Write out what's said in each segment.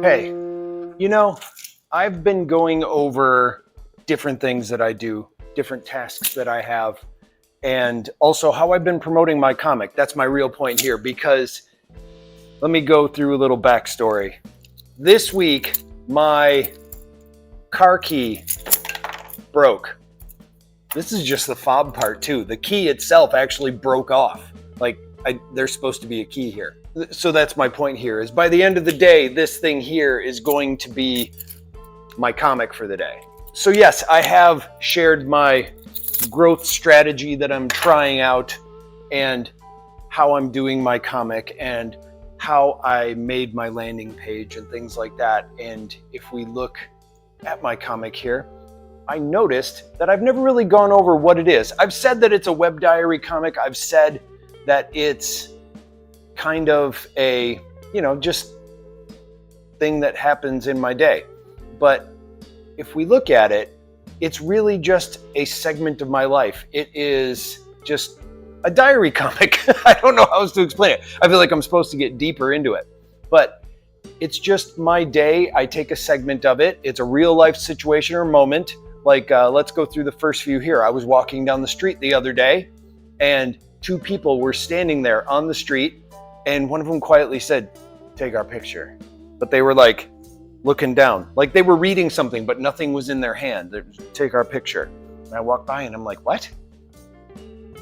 Hey, you know, I've been going over different things that I do, different tasks that I have, and also how I've been promoting my comic. That's my real point here because let me go through a little backstory. This week, my car key broke. This is just the fob part too. The key itself actually broke off. There's supposed to be a key here. So that's my point here is by the end of the day, this thing here is going to be my comic for the day. So yes, I have shared my growth strategy that I'm trying out and how I'm doing my comic and how I made my landing page and things like that. And if we look at my comic here, I noticed that I've never really gone over what it is. I've said that it's a web diary comic. I've said that it's kind of a, just thing that happens in my day. But if we look at it, it's really just a segment of my life. It is just a diary comic. I don't know how else to explain it. I feel like I'm supposed to get deeper into it. But it's just my day. I take a segment of it. It's a real life situation or moment. Let's go through the first few here. I was walking down the street the other day and two people were standing there on the street and one of them quietly said, "Take our picture." But they were like looking down, like they were reading something, but nothing was in their hand. "Take our picture." And I walked by and I'm like, "What?"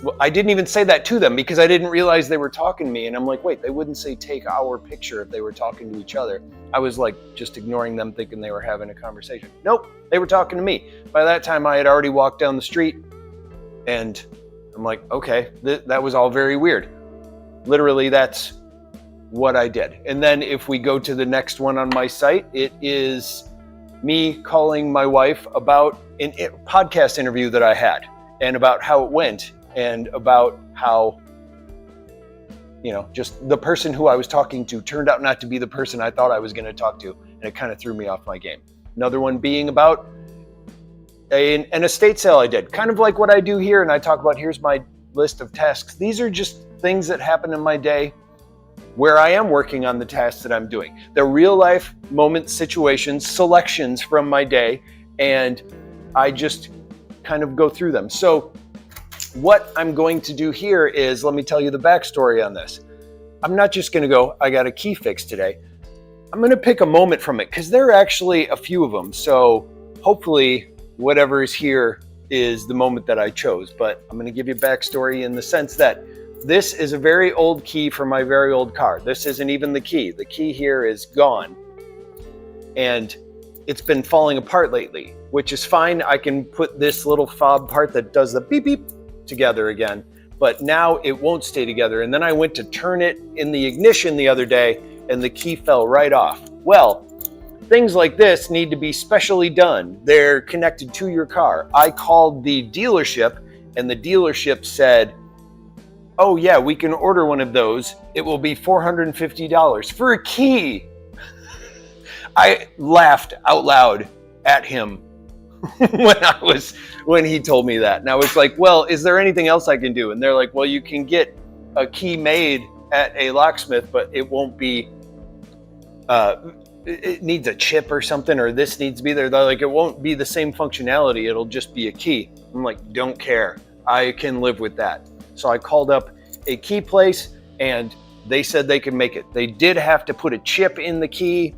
Well, I didn't even say that to them because I didn't realize they were talking to me. And I'm like, wait, they wouldn't say "take our picture" if they were talking to each other. I was like just ignoring them, thinking they were having a conversation. Nope, they were talking to me. By that time, I had already walked down the street and I'm like, okay, that was all very weird. Literally, that's what I did. And then if we go to the next one on my site, it is me calling my wife about a podcast interview that I had and about how it went and about how, just the person who I was talking to turned out not to be the person I thought I was going to talk to. And it kind of threw me off my game. Another one being about an estate sale I did, kind of like what I do here. And I talk about, here's my list of tasks. These are just things that happen in my day where I am working on the tasks that I'm doing. They're real life moment situations, selections from my day, and I just kind of go through them. So what I'm going to do here is, let me tell you the backstory on this. I'm not just going to go, I got a key fix today. I'm going to pick a moment from it because there are actually a few of them. So hopefully whatever is here is the moment that I chose. But I'm going to give you backstory in the sense that this is a very old key from my very old car. This isn't even the key. The key here is gone. And it's been falling apart lately, which is fine. I can put this little fob part that does the beep beep together again, but now it won't stay together. And then I went to turn it in the ignition the other day and the key fell right off. Well, things like this need to be specially done. They're connected to your car. I called the dealership and the dealership said, "Oh yeah, we can order one of those. It will be $450 for a key." I laughed out loud at him when he told me that. And I was like, well, is there anything else I can do? And they're like, well, you can get a key made at a locksmith, but it won't be, it needs a chip or something, or this needs to be there. They're like, it won't be the same functionality. It'll just be a key. I'm like, don't care. I can live with that. So I called up a key place and they said they could make it. They did have to put a chip in the key.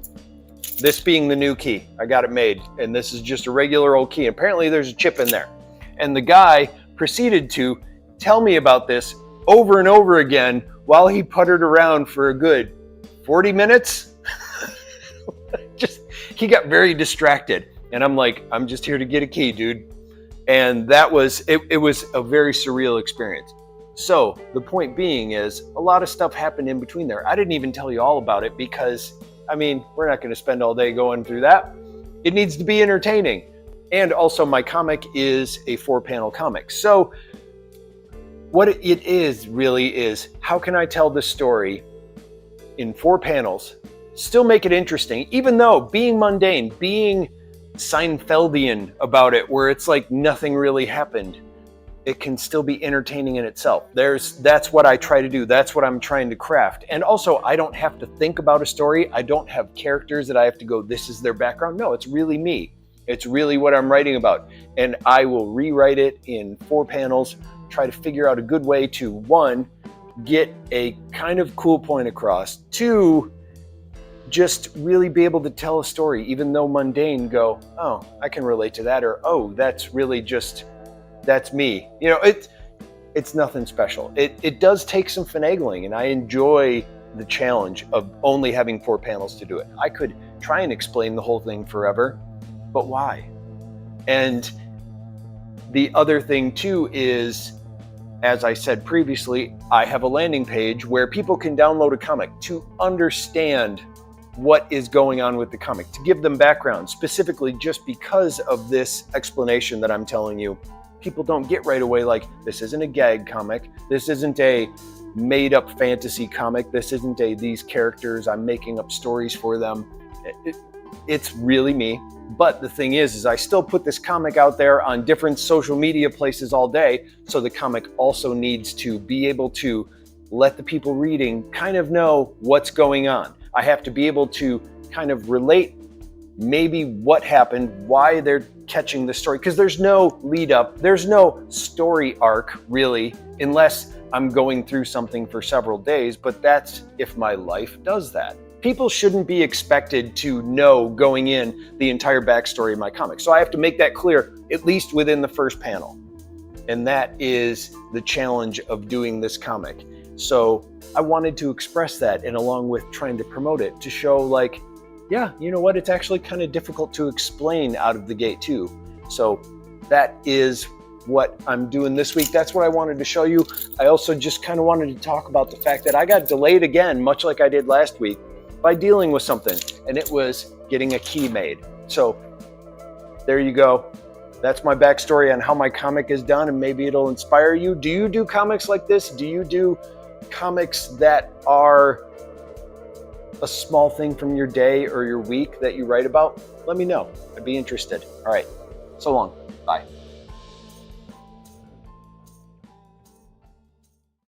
This being the new key, I got it made. And this is just a regular old key. Apparently there's a chip in there. And the guy proceeded to tell me about this over and over again while he puttered around for a good 40 minutes. He got very distracted. And I'm like, I'm just here to get a key, dude. And that was, it was a very surreal experience. So the point being is a lot of stuff happened in between there. I didn't even tell you all about it because, we're not going to spend all day going through that. It needs to be entertaining. And also my comic is a 4-panel comic. So what it is really is, how can I tell this story in 4 panels, still make it interesting, even though being mundane, being Seinfeldian about it, where it's like nothing really happened. it can still be entertaining in itself. That's what I try to do. That's what I'm trying to craft. And also, I don't have to think about a story. I don't have characters that I have to go, this is their background. No, it's really me. It's really what I'm writing about. And I will rewrite it in 4 panels, try to figure out a good way to, 1, get a kind of cool point across, 2, just really be able to tell a story, even though mundane, go, oh, I can relate to that, or oh, that's really just, that's me. You know, it's nothing special. It does take some finagling, and I enjoy the challenge of only having 4 panels to do it. I could try and explain the whole thing forever, but why? And the other thing too is, as I said previously, I have a landing page where people can download a comic to understand what is going on with the comic, to give them background, specifically just because of this explanation that I'm telling you. People don't get right away, like, this isn't a gag comic, this isn't a made up fantasy comic, this isn't a these characters, I'm making up stories for them. It's really me. But the thing is I still put this comic out there on different social media places all day, so the comic also needs to be able to let the people reading kind of know what's going on. I have to be able to kind of relate maybe what happened, why they're catching the story, because there's no lead up, there's no story arc really, unless I'm going through something for several days, but that's if my life does that. People shouldn't be expected to know going in the entire backstory of my comic. So I have to make that clear, at least within the first panel. And that is the challenge of doing this comic. So I wanted to express that, and along with trying to promote it, to show like, yeah, you know what, it's actually kind of difficult to explain out of the gate too. So that is what I'm doing this week. That's what I wanted to show you. I also just kind of wanted to talk about the fact that I got delayed again, much like I did last week, by dealing with something, and it was getting a key made. So there you go. That's my backstory on how my comic is done, and maybe it'll inspire you. Do you do comics like this? Do you do comics that are a small thing from your day or your week that you write about? Let me know. I'd be interested. All right. So long. Bye.